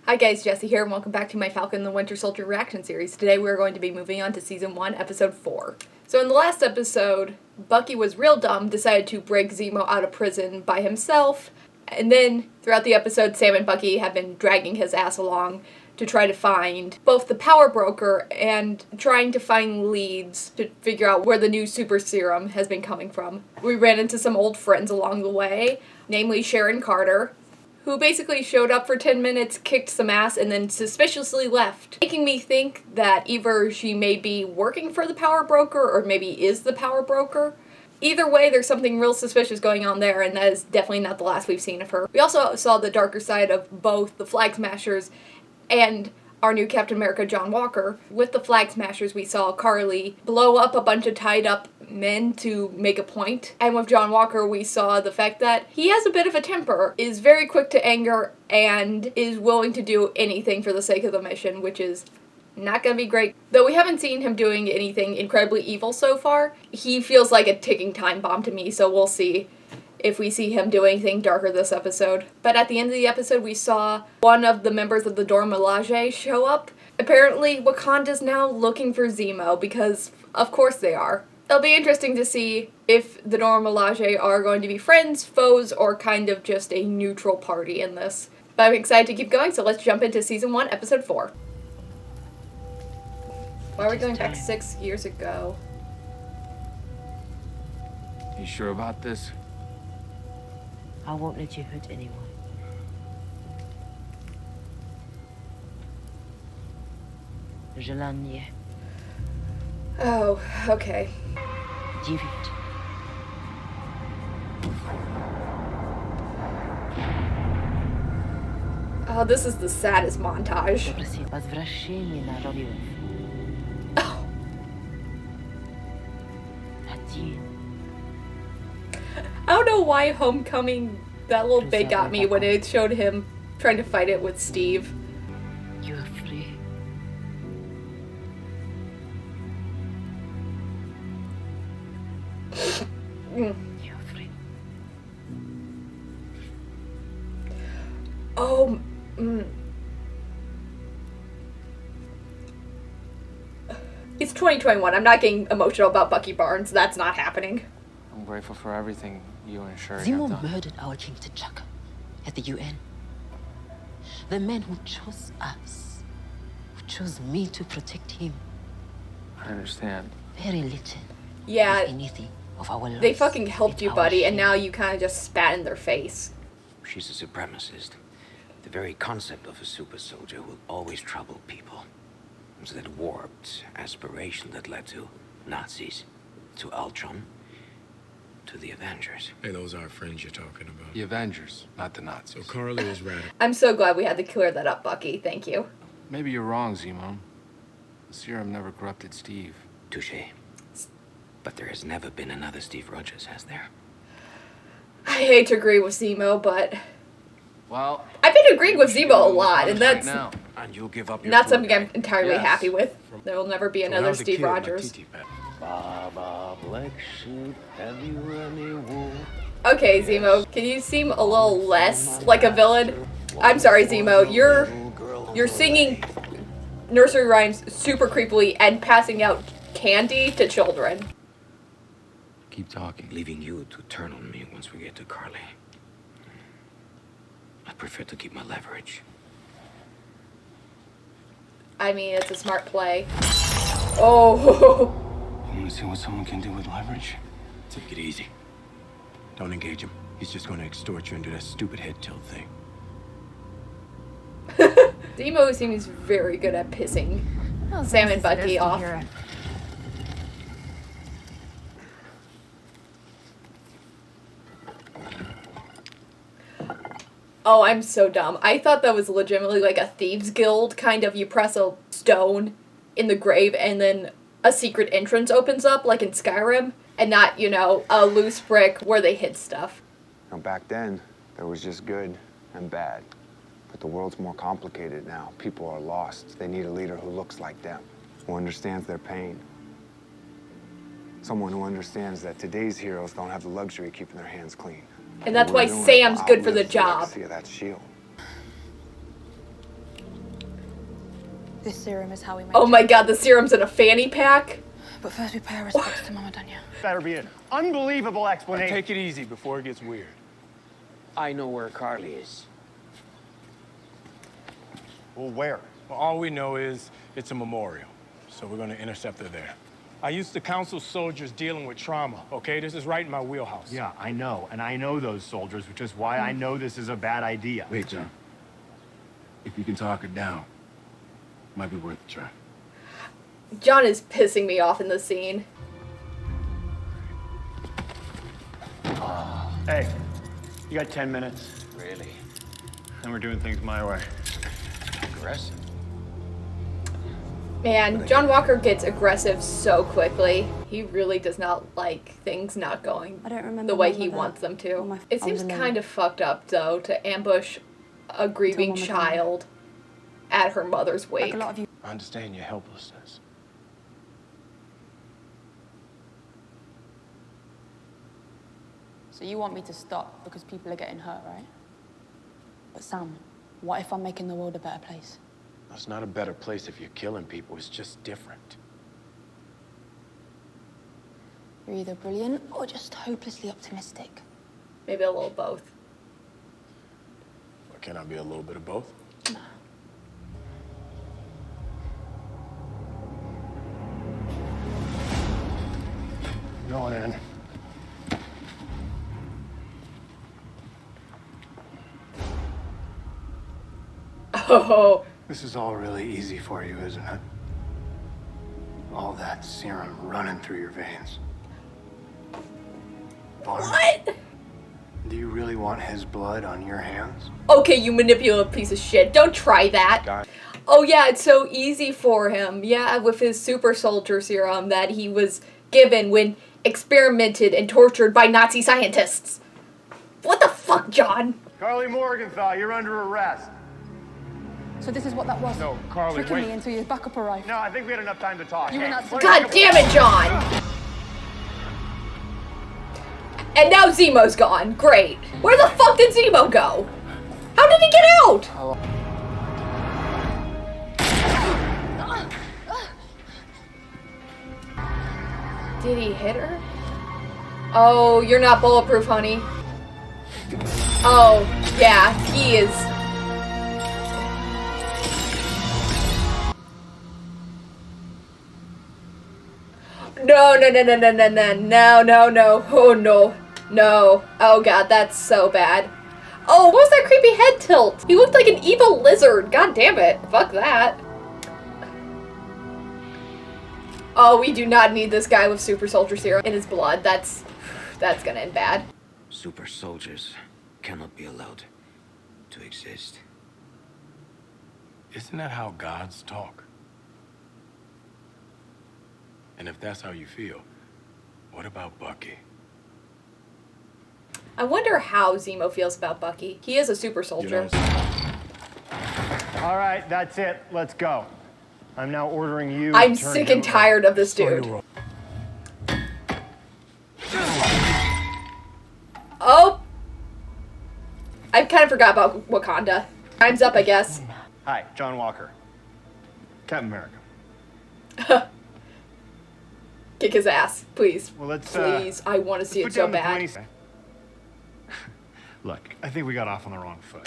Hi guys, Jesse here, and welcome back to my Falcon and the Winter Soldier reaction series. Today we're going to be moving on to Season 1, Episode 4. So in the last episode, Bucky was real dumb, decided to break Zemo out of prison by himself, and then throughout the episode, Sam and Bucky have been dragging his ass along to try to find both the power broker and trying to find leads to figure out where the new super serum has been coming from. We ran into some old friends along the way, namely Sharon Carter, who basically showed up for 10 minutes, kicked some ass, and then suspiciously left, making me think that either she may be working for the power broker or maybe is the power broker. Either way, there's something real suspicious going on there, and that is definitely not the last we've seen of her. We also saw the darker side of both the Flag Smashers and our new Captain America, John Walker. With the Flag Smashers, we saw Carly blow up a bunch of tied up men to make a point. And with John Walker, we saw the fact that he has a bit of a temper, is very quick to anger, and is willing to do anything for the sake of the mission, which is not gonna be great. Though we haven't seen him doing anything incredibly evil so far, he feels like a ticking time bomb to me, so we'll see if we see him do anything darker this episode. But at the end of the episode, we saw one of the members of the Dora Milaje show up. Apparently, Wakanda's now looking for Zemo, because of course they are. It'll be interesting to see if the Dora Milaje are going to be friends, foes, or kind of just a neutral party in this. But I'm excited to keep going, so let's jump into Season 1, Episode 4. Why are we going back 6 years ago? You sure about this? I won't let you hurt anyone. Je la nie. Oh, okay. Divide. Oh, this is the saddest montage. Попроси возвращения на родину. Oh. Один. I don't know why Homecoming, that little bit got me when it showed him trying to fight it with Steve. You are free. You are free. Oh, It's 2021. I'm not getting emotional about Bucky Barnes. That's not happening. I'm grateful for everything you and Shuri Zemo have done. murdered our King T'Chaka at the UN. The man who chose us, who chose me to protect him. I understand. Very little, Yeah, if anything, of our loss. they fucking helped is you, our buddy, and share. now you kind of just spat in their face. She's a supremacist. The very concept of a super soldier will always trouble people. It's that warped aspiration that led to Nazis, to Ultron, to the Avengers. Hey, those are friends you're talking about. The Avengers, not the So Nazis. Carly is radical. I'm so glad we had to clear that up, Bucky. Thank you. Maybe you're wrong, Zemo. The serum never corrupted Steve. Touché. But there has never been another Steve Rogers, has there? I hate to agree with Zemo, but Well, I've been agreeing with Zemo a lot, and right that's now. And you'll give up your not tour something I'm entirely Yes. happy with. There will never be So when I another was a Steve kid, my Rogers. TT pad- Baba, black sheep, have you any wool? Okay, Zemo, can you seem a little less like a villain? I'm sorry, Zemo. You're singing nursery rhymes super creepily and passing out candy to children. Keep talking. Leaving you to turn on me once we get to Carly. I prefer to keep my leverage. I mean, it's a smart play. Oh. You want to see what someone can do with leverage? Take it easy. Don't engage him. He's just going to extort you and do that stupid head tilt thing. Zemo seems very good at pissing Sam and Bucky off. Oh, I'm so dumb. I thought that was legitimately like a thieves guild, kind of you press a stone in the grave and then a secret entrance opens up, like in Skyrim, and not, you know, a loose brick where they hid stuff. Now, back then, there was just good and bad. But the world's more complicated now. People are lost. They need a leader who looks like them, who understands their pain. Someone who understands that today's heroes don't have the luxury of keeping their hands clean. And that's What why we're doing Sam's will good for the outlive job. legacy of that shield. This serum is how we make Oh my god, the serum's in a fanny pack? But first we pay our respects to Mama Dunya. Better be an unbelievable explanation. Take it easy before it gets weird. I know where Carly is. Well, where? Well, all we know is it's a memorial, so we're gonna intercept her there. I used to counsel soldiers dealing with trauma, okay? This is right in my wheelhouse. Yeah, I know. And I know those soldiers, which is why I know this is a bad idea. Wait, John. If you can talk her down, might be worth a try. John is pissing me off in this scene. Hey, you got 10 minutes, Really? and we're doing things my way. Aggressive. Man, John Walker gets aggressive so quickly. He really does not like things not going I don't remember the way Mama he there. wants them Oh, to. my- It I was seems alone. kind of fucked up, though, to ambush a grieving Mama there. child at her mother's Like wake. a lot of you. I understand your helplessness. So you want me to stop because people are getting hurt, right? But Sam, what if I'm making the world a better place? It's not a better place if you're killing people. It's just different. You're either brilliant or just hopelessly optimistic. Maybe a little both. Or can I be a little bit of both? Going in. Oh, This is all really easy for you, isn't it? All that serum running through your veins. Barnes, what? do you really want his blood on your hands? Okay, you manipulative piece of shit. Don't try that. Got it. Oh yeah, it's so easy for him. Yeah, with his super soldier serum that he was given when experimented and tortured by Nazi scientists. What the fuck, John? Carly Morgenthau, you're under arrest. So this is what that was? No, Carly, Tricking wait. me until your backup arrived. No, I think we had enough time to talk. You were not what- God damn it, John! And now Zemo's gone. Great. Where the fuck did Zemo go? How did he get out? Did he hit her? Oh, you're not bulletproof, honey. Oh, yeah, he is. No, no, no, no, no, no, no, no, no, no, oh no, no, oh god, that's so bad. Oh, what was that creepy head tilt? He looked like an evil lizard, god damn it, fuck that. Oh, we do not need this guy with super soldier serum in his blood, that's gonna end bad. Super soldiers cannot be allowed to exist. Isn't that how gods talk? And if that's how you feel, what about Bucky? I wonder how Zemo feels about Bucky. He is a super You soldier. know, All right, that's it. Let's go. I'm now ordering you to I'm turn sick him and tired of this story dude. roll. Oh! I kind of forgot about Wakanda. Time's up, I guess. Hi, John Walker. Captain America. Kick his ass, please. Well, let's, Please, I want to see it put so down the bad. 20 Look, I think we got off on the wrong foot.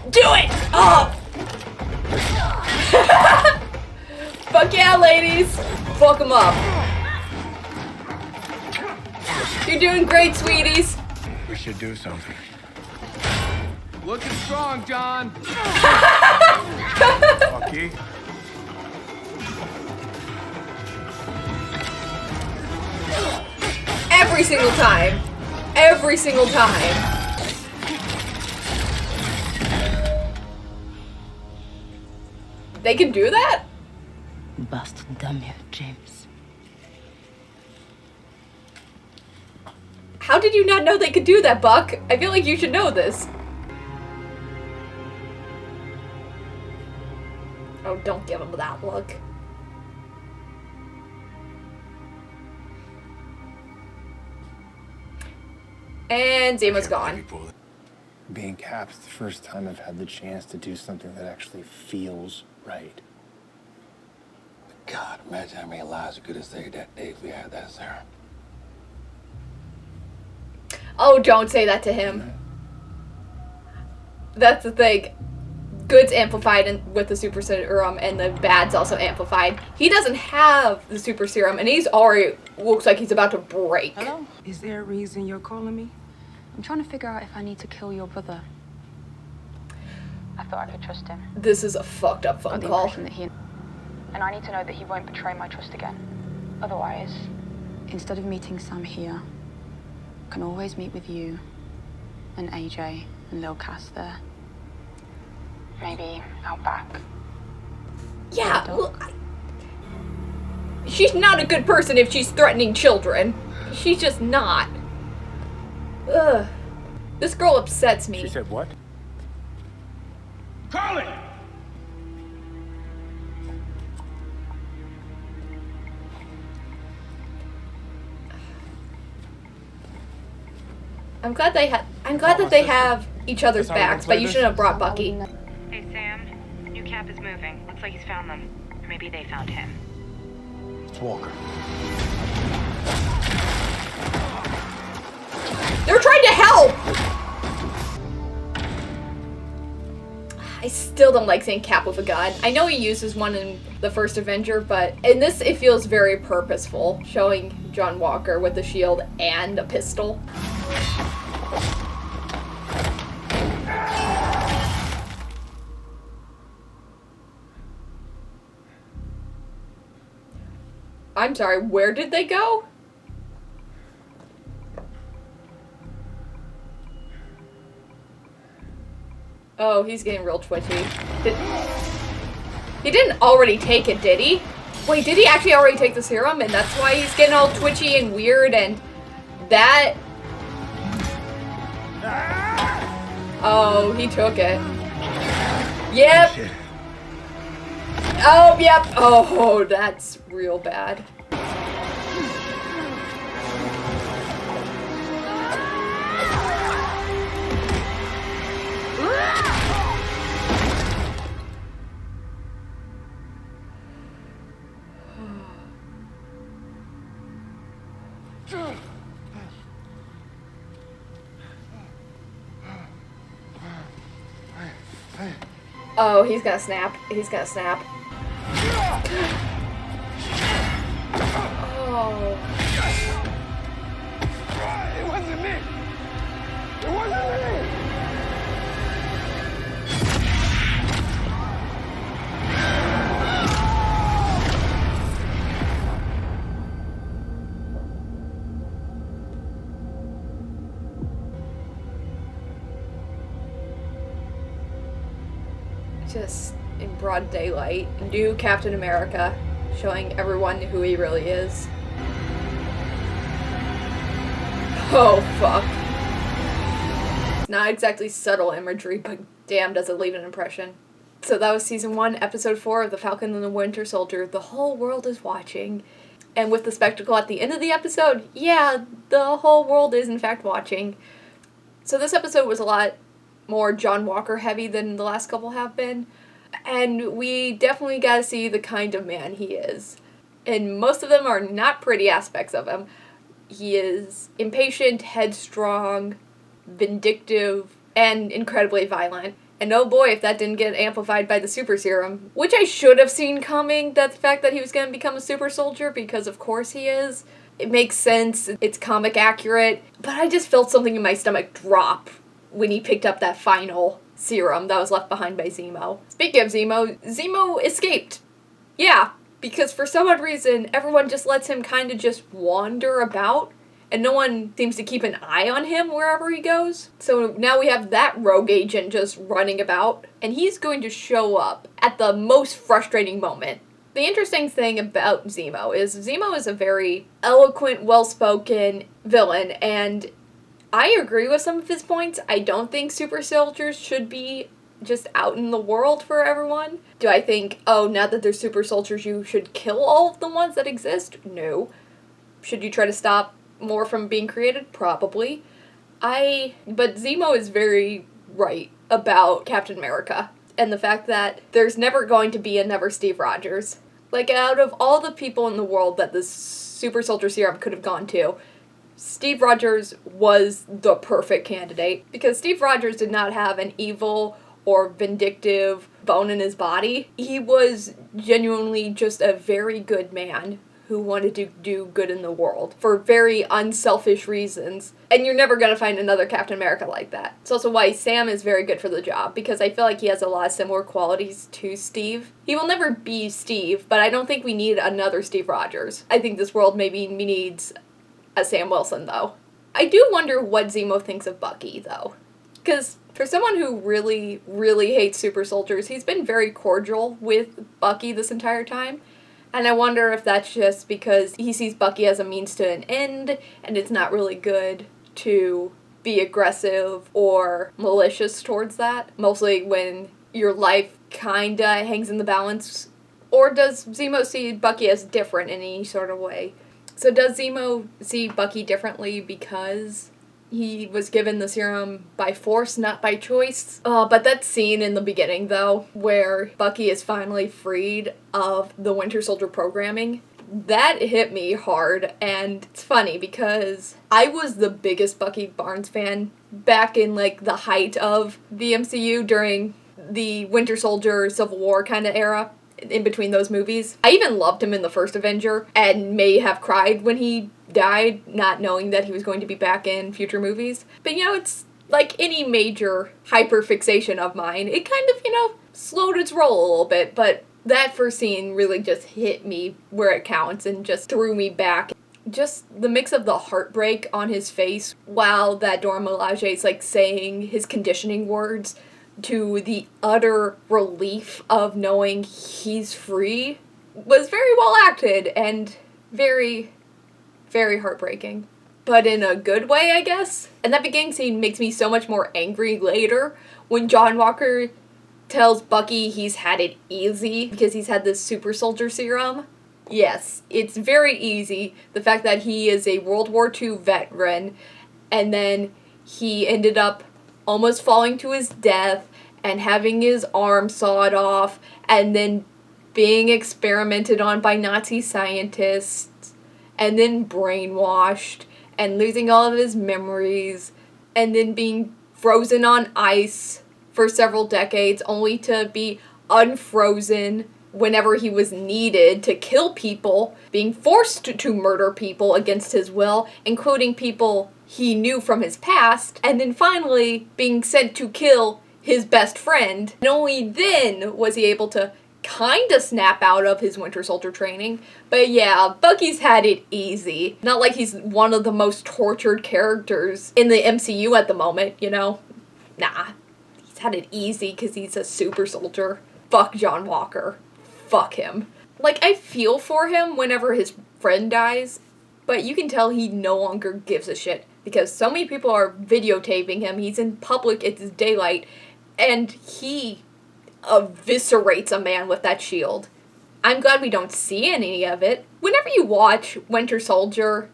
Do it! Oh! Fuck yeah, ladies! Fuck them up. You're doing great, sweeties. We should do something. Looking strong, John. Bucky? Every single time. Every single time. They can do that? Bust damn you, James. How did you not know they could do that, Buck? I feel like you should know this. Oh, don't give him that look. And Zemo's gone. Being Cap's the first time I've had the chance to do something that actually feels right. God, imagine how many lives we could have saved that day if we had that serum. Oh, don't say that to him. That's the thing. Good's amplified with the super serum, and the bad's also amplified. He doesn't have the super serum, and he's already looks like he's about to break. Hello? Is there a reason you're calling me? I'm trying to figure out if I need to kill your brother. I thought I could trust him. This is a fucked up phone call. And I need to know that he won't betray my trust again. Otherwise, instead of meeting Sam here, I can always meet with you and AJ and Lil Cass there. Maybe out back. Yeah, well, she's not a good person if she's threatening children. She's just not. Ugh. This girl upsets me. She said what? Carly! I'm glad that they have each other's backs, but you shouldn't have brought Bucky. Hey, Sam. New cap is moving. Looks like he's found them. Or maybe they found him. It's Walker. They're trying to help! I still don't like seeing Cap with a gun. I know he uses one in the first Avenger, but in this it feels very purposeful, showing John Walker with a shield and a pistol. I'm sorry, where did they go? Oh, he's getting real twitchy. He didn't already take it, did he? Wait, did he actually already take the serum? And that's why he's getting all twitchy and weird and that... Oh, he took it. Yep. Shit. Oh, yep. Oh, that's real bad. Oh, he's gonna snap. He's gonna snap. Oh. It wasn't me! It wasn't me! Just in broad daylight. New Captain America, showing everyone who he really is. Oh, fuck. It's not exactly subtle imagery, but damn, does it leave an impression. So that was Season 1, Episode 4 of The Falcon and the Winter Soldier. The whole world is watching. And with the spectacle at the end of the episode, yeah, the whole world is in fact watching. So this episode was a lot more John Walker heavy than the last couple have been. And we definitely got to see the kind of man he is. And most of them are not pretty aspects of him. He is impatient, headstrong, vindictive, and incredibly violent. And oh boy, if that didn't get amplified by the super serum, which I should have seen coming, that the fact that he was going to become a super soldier, because of course he is. It makes sense, it's comic accurate, but I just felt something in my stomach drop when he picked up that final serum that was left behind by Zemo. Speaking of Zemo, Zemo escaped. Yeah, because for some odd reason, everyone just lets him kind of just wander about, and no one seems to keep an eye on him wherever he goes. So now we have that rogue agent just running about, and he's going to show up at the most frustrating moment. The interesting thing about Zemo is a very eloquent, well-spoken villain, and I agree with some of his points. I don't think super soldiers should be just out in the world for everyone. Do I think, oh, now that they're super soldiers, you should kill all of the ones that exist? No. Should you try to stop more from being created? Probably. But Zemo is very right about Captain America and the fact that there's never going to be another Steve Rogers. Like, out of all the people in the world that this super soldier serum could have gone to, Steve Rogers was the perfect candidate, because Steve Rogers did not have an evil or vindictive bone in his body. He was genuinely just a very good man who wanted to do good in the world for very unselfish reasons. And you're never going to find another Captain America like that. It's also why Sam is very good for the job, because I feel like he has a lot of similar qualities to Steve. He will never be Steve, but I don't think we need another Steve Rogers. I think this world maybe needs a Sam Wilson, though. I do wonder what Zemo thinks of Bucky, though. Because for someone who really, really hates super soldiers, he's been very cordial with Bucky this entire time. And I wonder if that's just because he sees Bucky as a means to an end, and it's not really good to be aggressive or malicious towards that. Mostly when your life kinda hangs in the balance. Or does Zemo see Bucky as different in any sort of way? So does Zemo see Bucky differently because he was given the serum by force, not by choice? But that scene in the beginning, though, where Bucky is finally freed of the Winter Soldier programming, that hit me hard. And it's funny because I was the biggest Bucky Barnes fan back in, like, the height of the MCU during the Winter Soldier Civil War kind of era. In between those movies. I even loved him in the first Avenger and may have cried when he died, not knowing that he was going to be back in future movies. But, you know, it's like any major hyperfixation of mine. It kind of, you know, slowed its roll a little bit, but that first scene really just hit me where it counts and just threw me back. Just the mix of the heartbreak on his face while that Dora Milaje is, like, saying his conditioning words to the utter relief of knowing he's free was very well acted and very, very heartbreaking. But in a good way, I guess. And that beginning scene makes me so much more angry later when John Walker tells Bucky he's had it easy because he's had this super soldier serum. Yes, it's very easy. The fact that he is a World War II veteran and then he ended up almost falling to his death and having his arm sawed off and then being experimented on by Nazi scientists and then brainwashed and losing all of his memories and then being frozen on ice for several decades only to be unfrozen whenever he was needed to kill people, being forced to murder people against his will, including people he knew from his past, and then finally being sent to kill his best friend. And only then was he able to kinda snap out of his Winter Soldier training. But yeah, Bucky's had it easy. Not like he's one of the most tortured characters in the MCU at the moment, you know? Nah. He's had it easy because he's a super soldier. Fuck John Walker. Fuck him. Like, I feel for him whenever his friend dies, but you can tell he no longer gives a shit because so many people are videotaping him. He's in public, it's daylight, and he eviscerates a man with that shield. I'm glad we don't see any of it. Whenever you watch Winter Soldier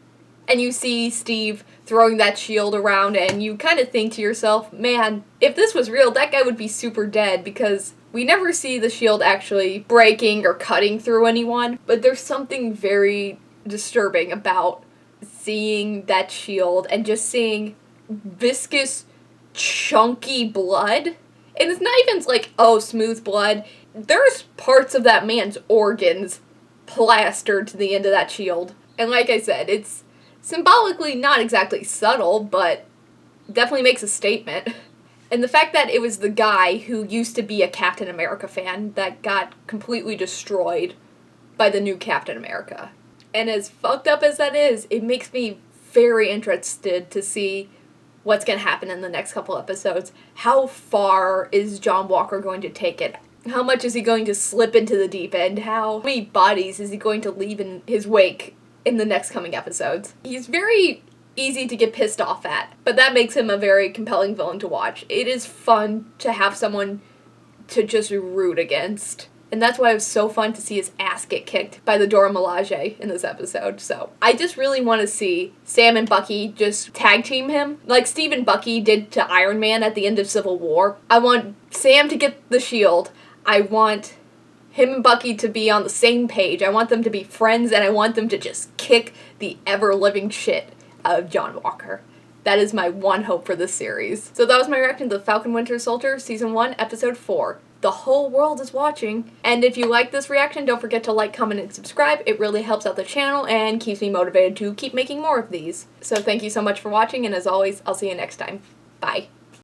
and you see Steve throwing that shield around and you kind of think to yourself, man, if this was real, that guy would be super dead because we never see the shield actually breaking or cutting through anyone. But there's something very disturbing about seeing that shield and just seeing viscous, chunky blood. And it's not even like, oh, smooth blood. There's parts of that man's organs plastered to the end of that shield. And like I said, it's symbolically not exactly subtle, but definitely makes a statement. And the fact that it was the guy who used to be a Captain America fan that got completely destroyed by the new Captain America. And as fucked up as that is, it makes me very interested to see what's going to happen in the next couple episodes. How far is John Walker going to take it? How much is he going to slip into the deep end? How many bodies is he going to leave in his wake in the next coming episodes? He's very easy to get pissed off at, but that makes him a very compelling villain to watch. It is fun to have someone to just root against. And that's why it was so fun to see his ass get kicked by the Dora Milaje in this episode. So I just really want to see Sam and Bucky just tag team him, like Steve and Bucky did to Iron Man at the end of Civil War. I want Sam to get the shield. I want him and Bucky to be on the same page. I want them to be friends, and I want them to just kick the ever-living shit out of John Walker. That is my one hope for this series. So that was my reaction to The Falcon Winter Soldier, Season 1, Episode 4. The whole world is watching. And if you like this reaction, don't forget to like, comment, and subscribe. It really helps out the channel and keeps me motivated to keep making more of these. So thank you so much for watching, and as always, I'll see you next time. Bye.